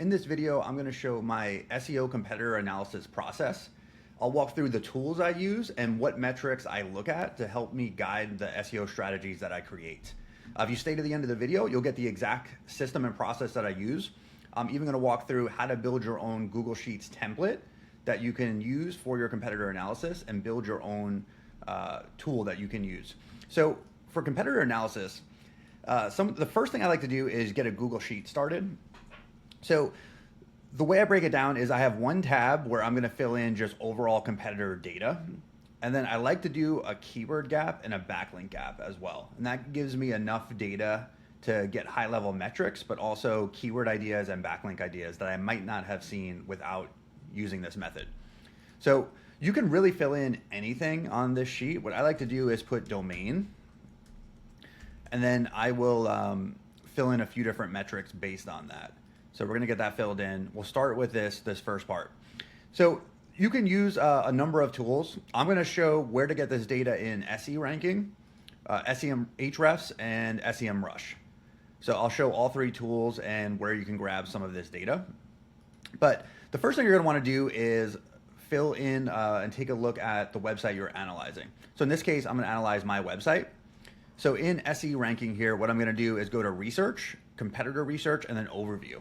In this video, I'm going to show my SEO competitor analysis process. I'll walk through the tools I use and what metrics I look at to help me guide the SEO strategies that I create. If you stay to the end of the video, you'll get the exact system and process that I use. I'm even going to walk through how to build your own Google Sheets template that you can use for your competitor analysis and build your own tool that you can use. So for competitor analysis, the first thing I like to do is get a Google Sheet started. So the way I break it down is I have one tab where I'm going to fill in just overall competitor data. And then I like to do a keyword gap and a backlink gap as well. And that gives me enough data to get high level metrics, but also keyword ideas and backlink ideas that I might not have seen without using this method. So you can really fill in anything on this sheet. What I like to do is put domain, and then I will fill in a few different metrics based on that. So we're gonna get that filled in. We'll start with this first part. So you can use a number of tools. I'm gonna show where to get this data in SE ranking, Ahrefs and SEMrush. So I'll show all three tools and where you can grab some of this data. But the first thing you're gonna wanna do is fill in and take a look at the website you're analyzing. So in this case, I'm gonna analyze my website. So in SE ranking here, what I'm gonna do is go to research, competitor research, and then overview.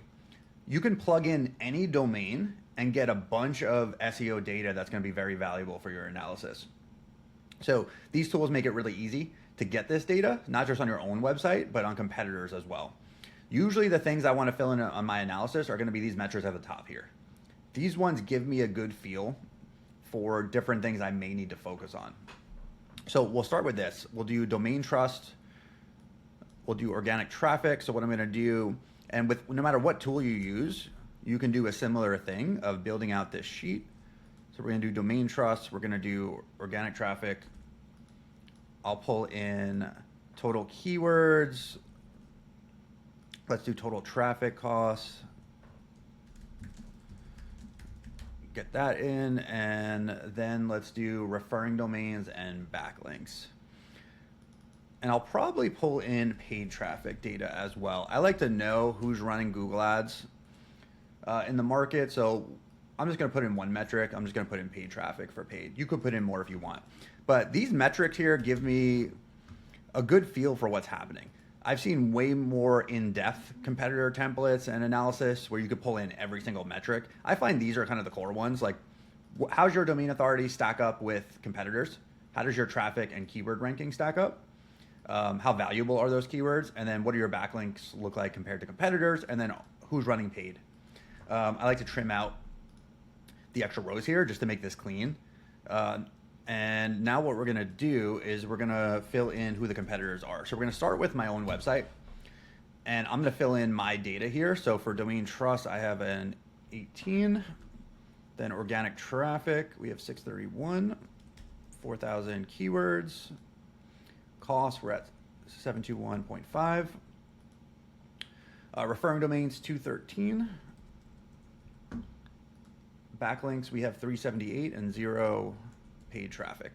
You can plug in any domain and get a bunch of SEO data that's gonna be very valuable for your analysis. So these tools make it really easy to get this data, not just on your own website, but on competitors as well. Usually the things I wanna fill in on my analysis are gonna be these metrics at the top here. These ones give me a good feel for different things I may need to focus on. So we'll start with this. We'll do domain trust. We'll do organic traffic. So what I'm gonna do, and with no matter what tool you use, you can do a similar thing of building out this sheet. So we're gonna do domain trust. We're gonna do organic traffic. I'll pull in total keywords. Let's do total traffic costs. Get that in, and then let's do referring domains and backlinks. And I'll probably pull in paid traffic data as well. I like to know who's running Google ads in the market. So I'm just gonna put in one metric. I'm just gonna put in paid traffic for paid. You could put in more if you want. But these metrics here give me a good feel for what's happening. I've seen way more in-depth competitor templates and analysis where you could pull in every single metric. I find these are kind of the core ones, like how's your domain authority stack up with competitors? How does your traffic and keyword ranking stack up? How valuable are those keywords? And then what do your backlinks look like compared to competitors? And then who's running paid? I like to trim out the extra rows here just to make this clean. And now what we're gonna do is we're gonna fill in who the competitors are. So we're gonna start with my own website, and I'm gonna fill in my data here. So for domain trust, I have an 18, then organic traffic, we have 631, 4,000 keywords, cost, we're at 721.5, referring domains 213, backlinks, we have 378 and 0 paid traffic.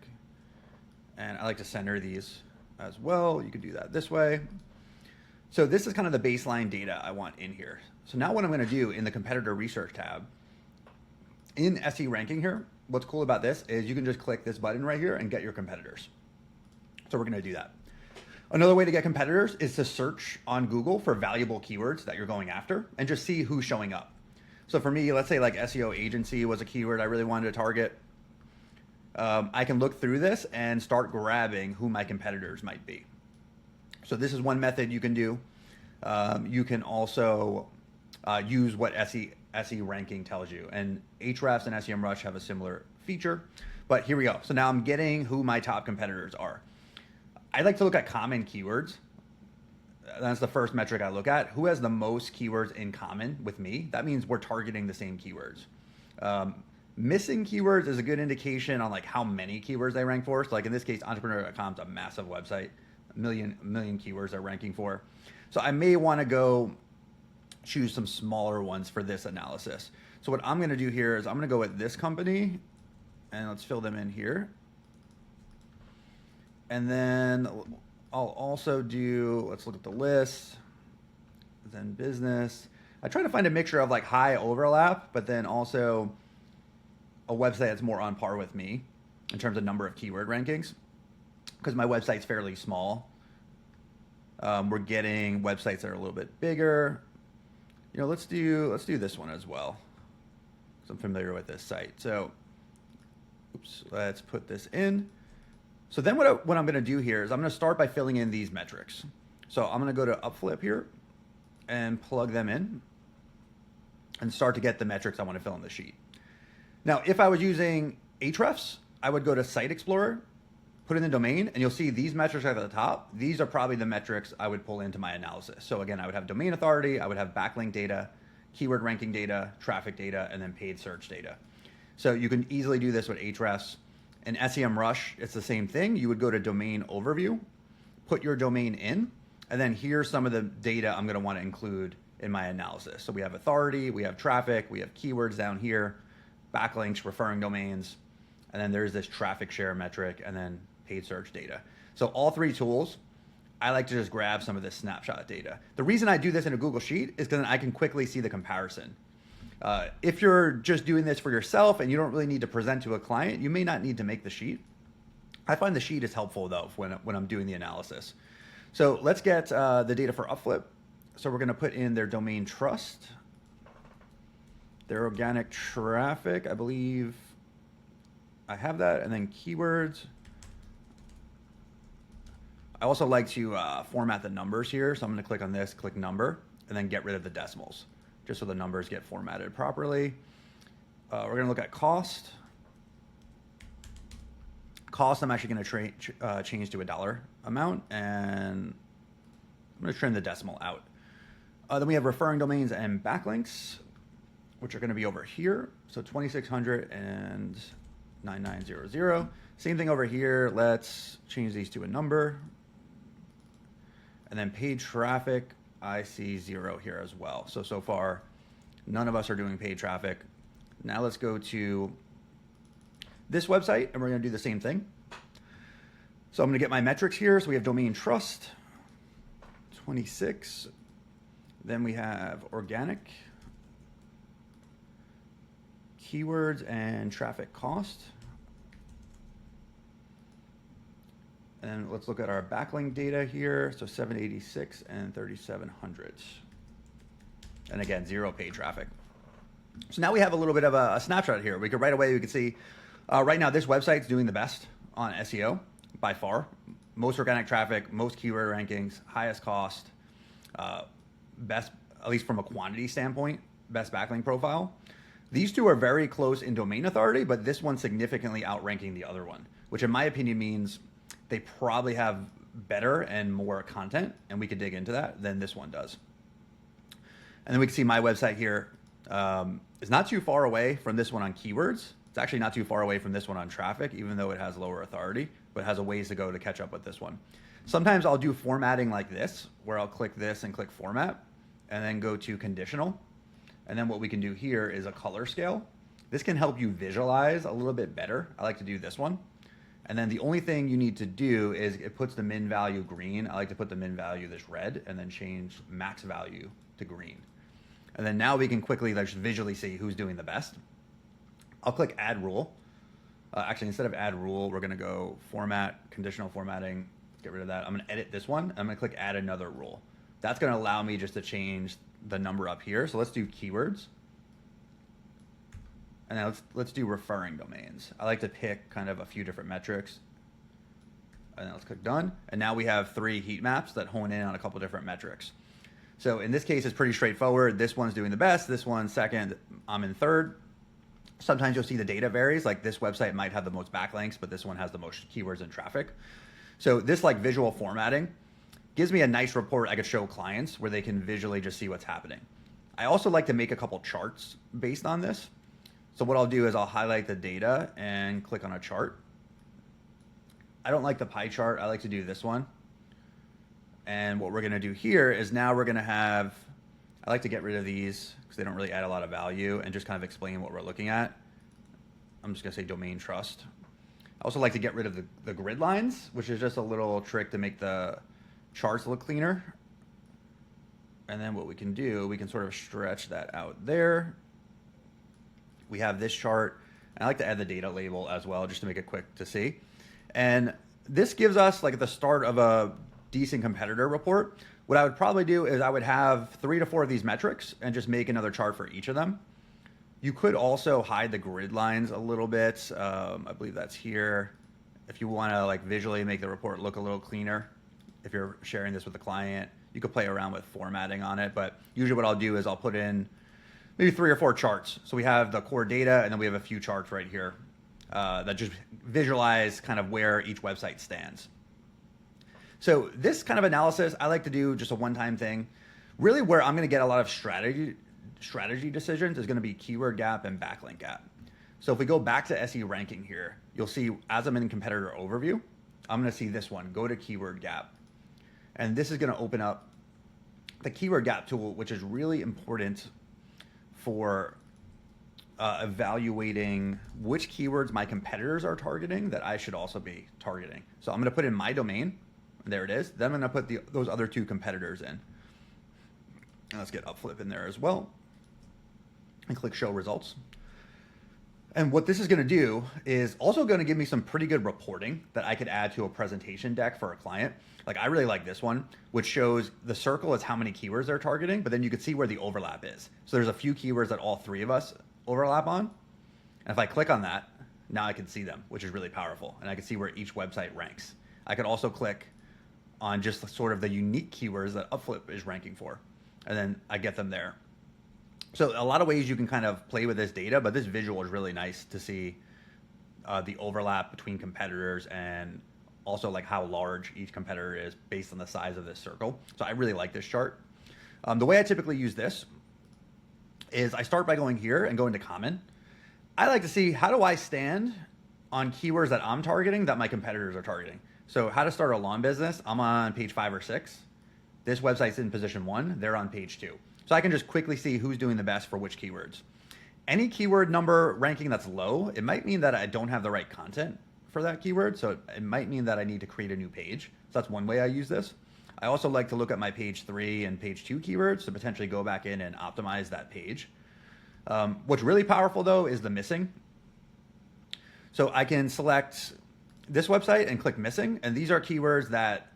And I like to center these as well. You could do that this way. So this is kind of the baseline data I want in here. So now what I'm gonna do in the competitor research tab, in SE ranking here, what's cool about this is you can just click this button right here and get your competitors. So we're gonna do that. Another way to get competitors is to search on Google for valuable keywords that you're going after and just see who's showing up. So for me, let's say like SEO agency was a keyword I really wanted to target. I can look through this and start grabbing who my competitors might be. So this is one method you can do. You can also use what SE ranking tells you, and Ahrefs and SEMrush have a similar feature, but here we go. So now I'm getting who my top competitors are. I like to look at common keywords. That's the first metric I look at. Who has the most keywords in common with me? That means we're targeting the same keywords. Missing keywords is a good indication on like how many keywords they rank for. So like in this case, entrepreneur.com is a massive website, a million keywords they're ranking for. So I may want to go choose some smaller ones for this analysis. So what I'm going to do here is I'm going to go with this company, and let's fill them in here. And then I'll also do, let's look at the list, then business. I try to find a mixture of like high overlap, but then also a website that's more on par with me in terms of number of keyword rankings, because my website's fairly small. We're getting websites that are a little bit bigger. You know, let's do this one as well, because I'm familiar with this site. So, oops, let's put this in. So then what I'm going to do here is I'm going to start by filling in these metrics. So I'm going to go to Upflip here and plug them in and start to get the metrics I want to fill in the sheet. Now, if I was using Ahrefs, I would go to Site Explorer, put in the domain, and you'll see these metrics at the top. These are probably the metrics I would pull into my analysis. So again, I would have domain authority, I would have backlink data, keyword ranking data, traffic data, and then paid search data. So you can easily do this with Ahrefs. In SEMrush, it's the same thing. You would go to domain overview, put your domain in, and then here's some of the data I'm gonna wanna include in my analysis. So we have authority, we have traffic, we have keywords down here, backlinks, referring domains, and then there's this traffic share metric, and then paid search data. So all three tools, I like to just grab some of this snapshot data. The reason I do this in a Google Sheet is because I can quickly see the comparison. If you're just doing this for yourself and you don't really need to present to a client, you may not need to make the sheet. I find the sheet is helpful though when I'm doing the analysis. So let's get the data for Upflip. So we're gonna put in their domain trust, their organic traffic, I believe I have that, and then keywords. I also like to format the numbers here. So I'm gonna click on this, click number, and then get rid of the decimals, just so the numbers get formatted properly. We're gonna look at cost. Cost, I'm actually gonna change to a dollar amount, and I'm gonna trim the decimal out. Then we have referring domains and backlinks, which are gonna be over here. So 2600 and 9900. Same thing over here. Let's change these to a number. And then paid traffic, I see 0 here as well. So far, none of us are doing paid traffic. Now let's go to this website and we're gonna do the same thing. So I'm gonna get my metrics here. So we have domain trust, 26. Then we have organic, keywords, and traffic cost. And let's look at our backlink data here. So 786 and 3700. And again, 0 paid traffic. So now we have a little bit of a snapshot here. We could right away, we can see right now this website's doing the best on SEO by far. Most organic traffic, most keyword rankings, highest cost, best, at least from a quantity standpoint, best backlink profile. These two are very close in domain authority, but this one's significantly outranking the other one, which in my opinion means they probably have better and more content, and we could dig into that, than this one does. And then we can see my website here is not too far away from this one on keywords. It's actually not too far away from this one on traffic, even though it has lower authority, but it has a ways to go to catch up with this one. Sometimes I'll do formatting like this, where I'll click this and click format, and then go to conditional. And then what we can do here is a color scale. This can help you visualize a little bit better. I like to do this one. And then the only thing you need to do is it puts the min value green. I like to put the min value this red and then change max value to green. And then now we can quickly just visually see who's doing the best. I'll click add rule. Actually, instead of add rule, we're gonna go format, conditional formatting, get rid of that. I'm gonna edit this one. I'm gonna click add another rule. That's gonna allow me just to change the number up here. So let's do keywords. And now let's do referring domains. I like to pick kind of a few different metrics. And then let's click done. And now we have 3 heat maps that hone in on a couple different metrics. So in this case, it's pretty straightforward. This one's doing the best. This one's second. I'm in third. Sometimes you'll see the data varies. Like this website might have the most backlinks, but this one has the most keywords and traffic. So this like visual formatting gives me a nice report I could show clients where they can visually just see what's happening. I also like to make a couple charts based on this. So what I'll do is I'll highlight the data and click on a chart. I don't like the pie chart. I like to do this one. And what we're gonna do here is now we're gonna have, I like to get rid of these because they don't really add a lot of value, and just kind of explain what we're looking at. I'm just gonna say domain trust. I also like to get rid of the grid lines, which is just a little trick to make the charts look cleaner. And then what we can do, we can sort of stretch that out there. We have this chart. I like to add the data label as well, just to make it quick to see. And this gives us, like, at the start of a decent competitor report, what I would probably do is I would have 3 to 4 of these metrics and just make another chart for each of them. You could also hide the grid lines a little bit. I believe that's here. If you want to, like, visually make the report look a little cleaner, if you're sharing this with the client, you could play around with formatting on it. But usually what I'll do is I'll put in maybe 3 or 4 charts. So we have the core data, and then we have a few charts right here that just visualize kind of where each website stands. So this kind of analysis, I like to do just a one-time thing. Really where I'm going to get a lot of strategy decisions is going to be keyword gap and backlink gap. So if we go back to SE ranking here, you'll see as I'm in competitor overview, I'm going to see this one, go to keyword gap. And this is going to open up the keyword gap tool, which is really important for evaluating which keywords my competitors are targeting that I should also be targeting. So I'm going to put in my domain. There it is. Then I'm going to put those other 2 competitors in. And let's get Upflip in there as well. And click Show Results. And what this is going to do is also going to give me some pretty good reporting that I could add to a presentation deck for a client. Like, I really like this one, which shows the circle is how many keywords they're targeting, but then you can see where the overlap is. So there's a few keywords that all 3 of us overlap on. And if I click on that, now I can see them, which is really powerful. And I can see where each website ranks. I could also click on just sort of the unique keywords that Upflip is ranking for. And then I get them there. So a lot of ways you can kind of play with this data, but this visual is really nice to see the overlap between competitors and also like how large each competitor is based on the size of this circle. So I really like this chart. The way I typically use this is I start by going here and going to common. I like to see, how do I stand on keywords that I'm targeting that my competitors are targeting? So how to start a lawn business, I'm on page 5 or 6. This website's in position 1, they're on page 2. So I can just quickly see who's doing the best for which keywords. Any keyword number ranking that's low, it might mean that I don't have the right content for that keyword. So it might mean that I need to create a new page. So that's one way I use this. I also like to look at my page 3 and page 2 keywords to potentially go back in and optimize that page. What's really powerful though is the missing. So I can select this website and click missing. And these are keywords that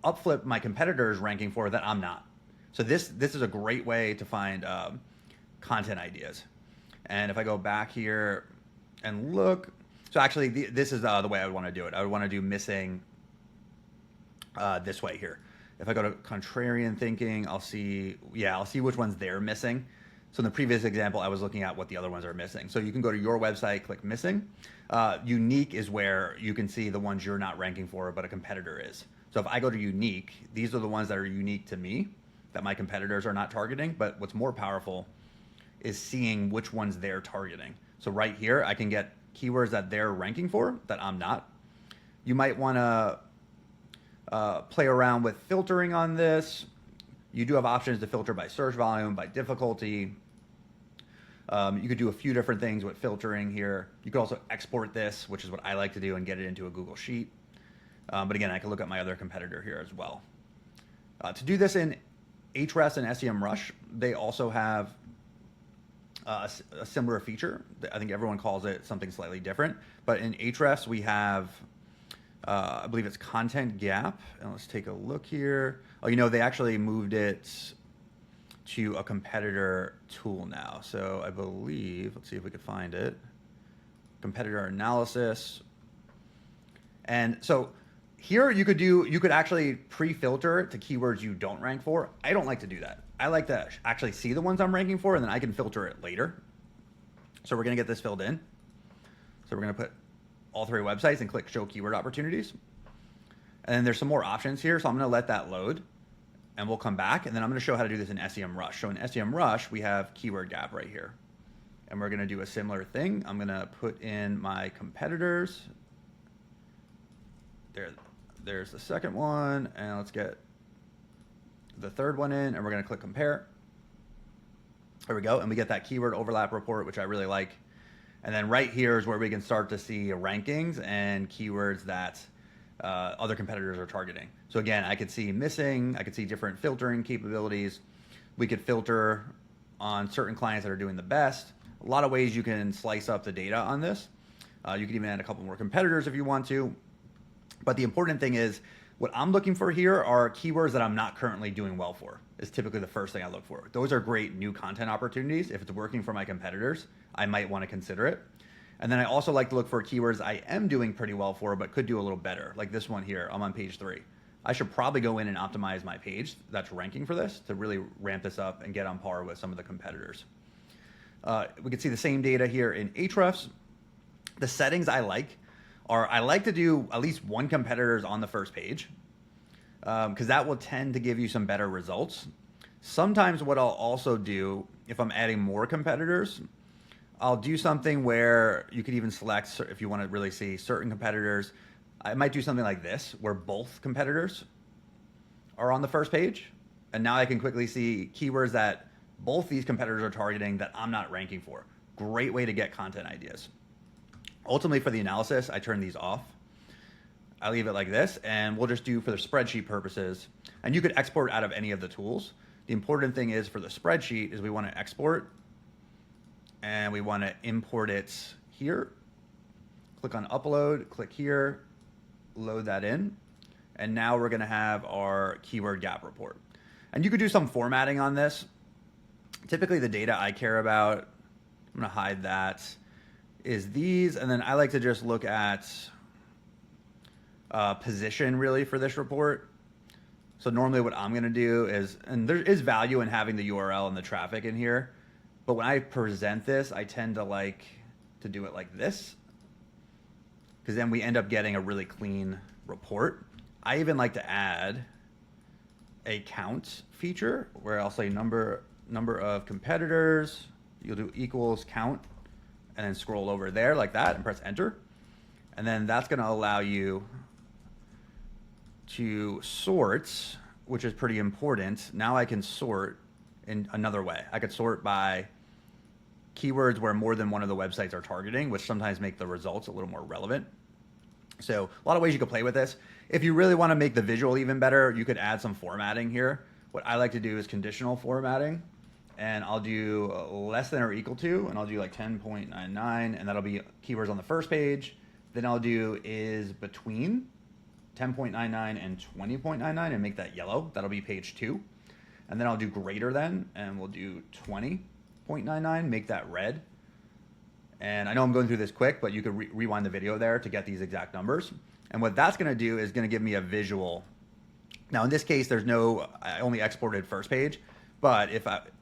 Upflip, my competitor, is ranking for that I'm not. So this is a great way to find content ideas. And if I go back here and look, so actually this is the way I would want to do it. I would want to do missing this way here. If I go to contrarian thinking, I'll see which ones they're missing. So in the previous example, I was looking at what the other ones are missing. So you can go to your website, click missing. Unique is where you can see the ones you're not ranking for, but a competitor is. So if I go to unique, these are the ones that are unique to me that my competitors are not targeting. But what's more powerful is seeing which ones they're targeting. So right here, I can get keywords that they're ranking for that I'm not. You might want to play around with filtering on this. You do have options to filter by search volume, by difficulty. You could do a few different things with filtering here. You could also export this, which is what I like to do, and get it into a Google Sheet. But again, I can look at my other competitor here as well. To do this in Ahrefs and SEMrush, they also have a similar feature. I think everyone calls it something slightly different. But in Ahrefs, we have, I believe it's content gap. And let's take a look here. Oh, they actually moved it to a competitor tool now. So I believe, let's see if we could find it. Competitor analysis. And so here you could actually pre-filter to keywords you don't rank for. I don't like to do that. I like to actually see the ones I'm ranking for, and then I can filter it later. So we're going to get this filled in. So we're going to put all 3 websites and click Show Keyword Opportunities. And then there's some more options here, so I'm going to let that load. And we'll come back, and then I'm going to show how to do this in SEMrush. So in SEMrush, we have keyword gap right here. And we're going to do a similar thing. I'm going to put in my competitors. There's the second one, and let's get the third one in, and we're going to click compare. There we go, and we get that keyword overlap report, which I really like. And then right here is where we can start to see rankings and keywords that other competitors are targeting. So again, I could see missing, I could see different filtering capabilities. We could filter on certain clients that are doing the best. A lot of ways you can slice up the data on this. You can even add a couple more competitors if you want to. But the important thing is, what I'm looking for here are keywords that I'm not currently doing well for, is typically the first thing I look for. Those are great new content opportunities. If it's working for my competitors, I might want to consider it. And then I also like to look for keywords I am doing pretty well for, but could do a little better. Like this one here, I'm on page 3. I should probably go in and optimize my page that's ranking for this to really ramp this up and get on par with some of the competitors. We can see the same data here in Ahrefs. The settings I like are, I like to do at least one competitor's on the first page, because that will tend to give you some better results. Sometimes what I'll also do, if I'm adding more competitors, I'll do something where you could even select, if you want to really see certain competitors, I might do something like this, where both competitors are on the first page. And now I can quickly see keywords that both these competitors are targeting that I'm not ranking for. Great way to get content ideas. Ultimately, for the analysis, I turn these off. I leave it like this, and we'll just do for the spreadsheet purposes. And you could export out of any of the tools. The important thing is for the spreadsheet is we want to export, and we want to import it here. Click on upload, click here, load that in. And now we're going to have our keyword gap report. And you could do some formatting on this. Typically the data I care about, I'm going to hide that, is these. And then I like to just look at position really for this report. So normally what I'm going to do is, and there is value in having the URL and the traffic in here, but when I present this, I tend to like to do it like this, because then we end up getting a really clean report. I even like to add a count feature where I'll say number of competitors, you'll do equals count, and then scroll over there like that and press enter. And then that's going to allow you to sort, which is pretty important. Now I can sort in another way. I could sort by keywords where more than one of the websites are targeting, which sometimes make the results a little more relevant. So a lot of ways you could play with this. If you really want to make the visual even better, you could add some formatting here. What I like to do is conditional formatting, and I'll do less than or equal to, and I'll do like 10.99, and that'll be keywords on the first page. Then I'll do is between 10.99 and 20.99 and make that yellow. That'll be page 2. And then I'll do greater than, and we'll do 20.99, make that red. And I know I'm going through this quick, but you could rewind the video there to get these exact numbers. And what that's going to do is going to give me a visual. Now in this case, I only exported first page, but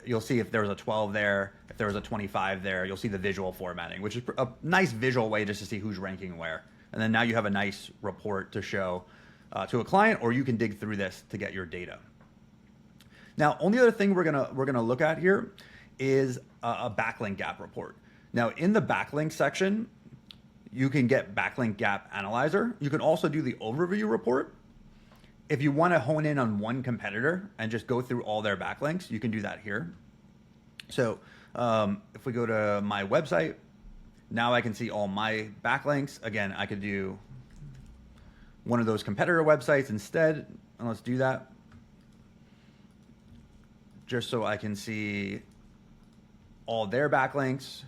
you'll see if there was a 12 there, if there was a 25 there, you'll see the visual formatting, which is a nice visual way just to see who's ranking where. And then now you have a nice report to show to a client, or you can dig through this to get your data. Now, only other thing we're gonna look at here is a backlink gap report. Now, in the backlink section, you can get backlink gap analyzer. You can also do the overview report. If you want to hone in on one competitor and just go through all their backlinks, you can do that here. So if we go to my website, now I can see all my backlinks. Again, I could do one of those competitor websites instead, and let's do that. Just so I can see all their backlinks,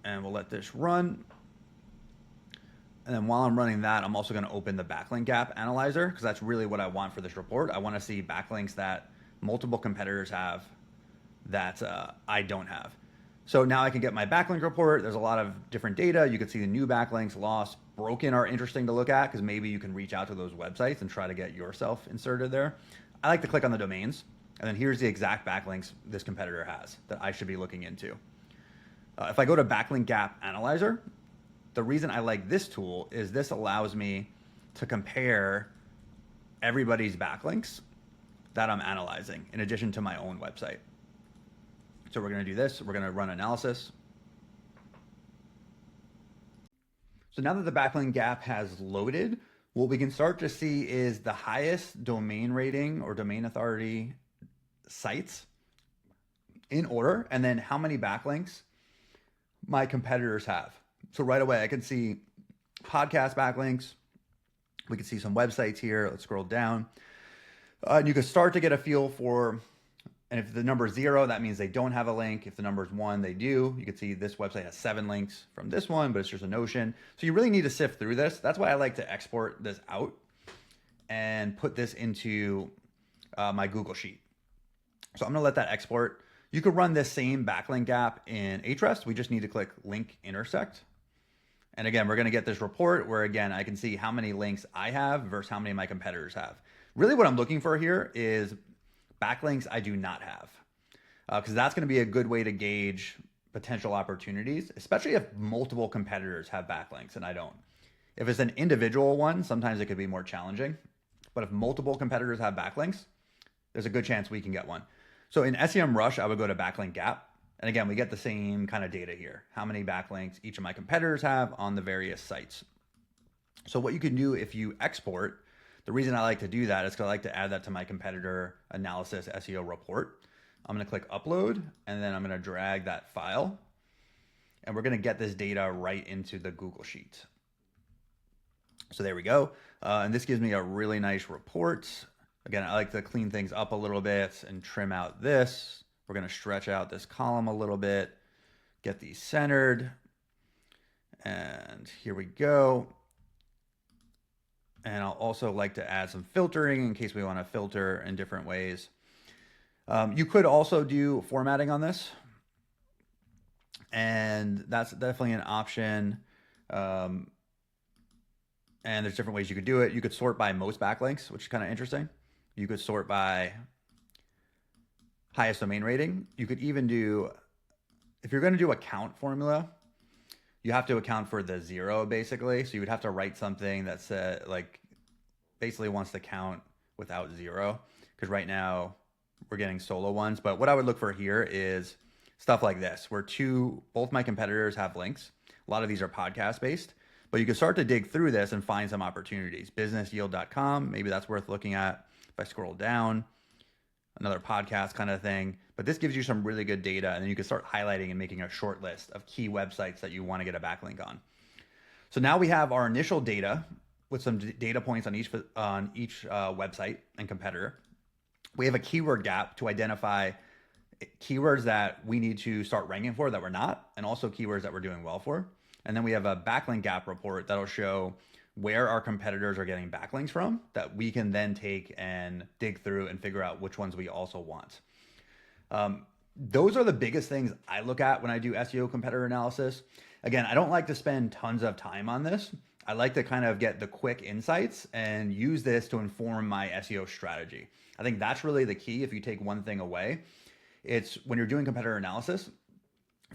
and we'll let this run. And then while I'm running that, I'm also going to open the backlink gap analyzer, because that's really what I want for this report. I want to see backlinks that multiple competitors have that I don't have. So now I can get my backlink report. There's a lot of different data. You can see the new backlinks, lost, broken are interesting to look at, because maybe you can reach out to those websites and try to get yourself inserted there. I like to click on the domains, and then here's the exact backlinks this competitor has that I should be looking into. If I go to Backlink Gap Analyzer, the reason I like this tool is this allows me to compare everybody's backlinks that I'm analyzing in addition to my own website. So we're going to do this. We're going to run analysis. So now that the backlink gap has loaded, what we can start to see is the highest domain rating or domain authority sites in order, and then how many backlinks my competitors have. So right away, I can see podcast backlinks. We can see some websites here. Let's scroll down. And you can start to get a feel for And if the number is 0, that means they don't have a link. If the number is 1, they do. You can see this website has 7 links from this one, but it's just a Notion. So you really need to sift through this. That's why I like to export this out and put this into my Google Sheet. So I'm gonna let that export. You could run this same backlink gap in Ahrefs. We just need to click link intersect. And again, we're gonna get this report where again, I can see how many links I have versus how many my competitors have. Really what I'm looking for here is backlinks I do not have, because that's going to be a good way to gauge potential opportunities, especially if multiple competitors have backlinks and I don't. If it's an individual one, sometimes it could be more challenging, but if multiple competitors have backlinks, there's a good chance we can get one. So in SEMrush, I would go to backlink gap. And again, we get the same kind of data here, how many backlinks each of my competitors have on the various sites. So what you can do if you export, the reason I like to do that is because I like to add that to my competitor analysis SEO report. I'm going to click upload, and then I'm going to drag that file, and we're going to get this data right into the Google Sheet. So there we go. And this gives me a really nice report. Again, I like to clean things up a little bit and trim out this. We're going to stretch out this column a little bit, get these centered. And here we go. And I'll also like to add some filtering in case we want to filter in different ways. You could also do formatting on this, and that's definitely an option. And there's different ways you could do it. You could sort by most backlinks, which is kind of interesting. You could sort by highest domain rating. You could even do, if you're going to do a count formula, you have to account for the 0 basically. So you would have to write something that said like basically wants to count without 0, because right now we're getting solo ones. But what I would look for here is stuff like this, where both my competitors have links. A lot of these are podcast based, but you can start to dig through this and find some opportunities. Businessyield.com, maybe that's worth looking at. If I scroll down, another podcast kind of thing. But this gives you some really good data, and then you can start highlighting and making a short list of key websites that you want to get a backlink on. So now we have our initial data with some data points on each website and competitor. We have a keyword gap to identify keywords that we need to start ranking for that we're not, and also keywords that we're doing well for. And then we have a backlink gap report that'll show where our competitors are getting backlinks from that we can then take and dig through and figure out which ones we also want. Those are the biggest things I look at when I do SEO competitor analysis. Again, I don't like to spend tons of time on this. I like to kind of get the quick insights and use this to inform my SEO strategy. I think that's really the key. If you take one thing away, it's when you're doing competitor analysis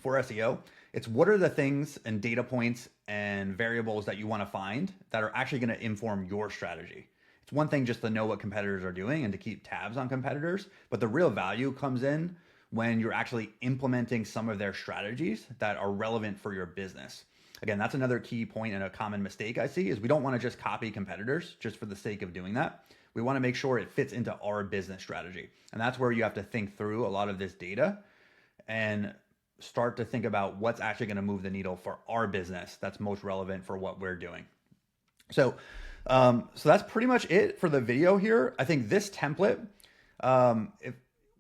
for SEO, it's what are the things and data points and variables that you want to find that are actually going to inform your strategy. It's one thing just to know what competitors are doing and to keep tabs on competitors, but the real value comes in when you're actually implementing some of their strategies that are relevant for your business. Again, that's another key point and a common mistake I see is we don't want to just copy competitors just for the sake of doing that. We want to make sure it fits into our business strategy. And that's where you have to think through a lot of this data and start to think about what's actually going to move the needle for our business that's most relevant for what we're doing. So that's pretty much it for the video here. I think this template, if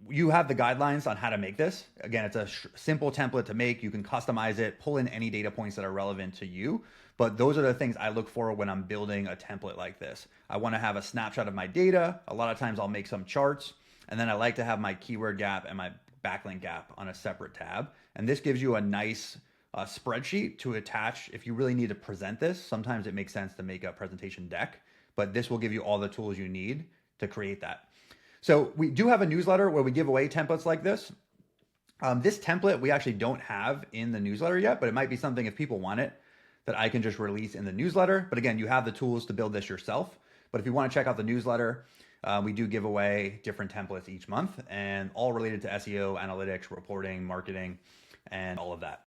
you have the guidelines on how to make this, again, it's a simple template to make. You can customize it, pull in any data points that are relevant to you. But those are the things I look for when I'm building a template like this. I want to have a snapshot of my data. A lot of times I'll make some charts, and then I like to have my keyword gap and my backlink gap on a separate tab. And this gives you a nice spreadsheet to attach if you really need to present this. Sometimes it makes sense to make a presentation deck, but this will give you all the tools you need to create that. So we do have a newsletter where we give away templates like this. This template we actually don't have in the newsletter yet, but it might be something if people want it that I can just release in the newsletter. But again, you have the tools to build this yourself. But if you want to check out the newsletter, we do give away different templates each month and all related to SEO, analytics, reporting, marketing, and all of that.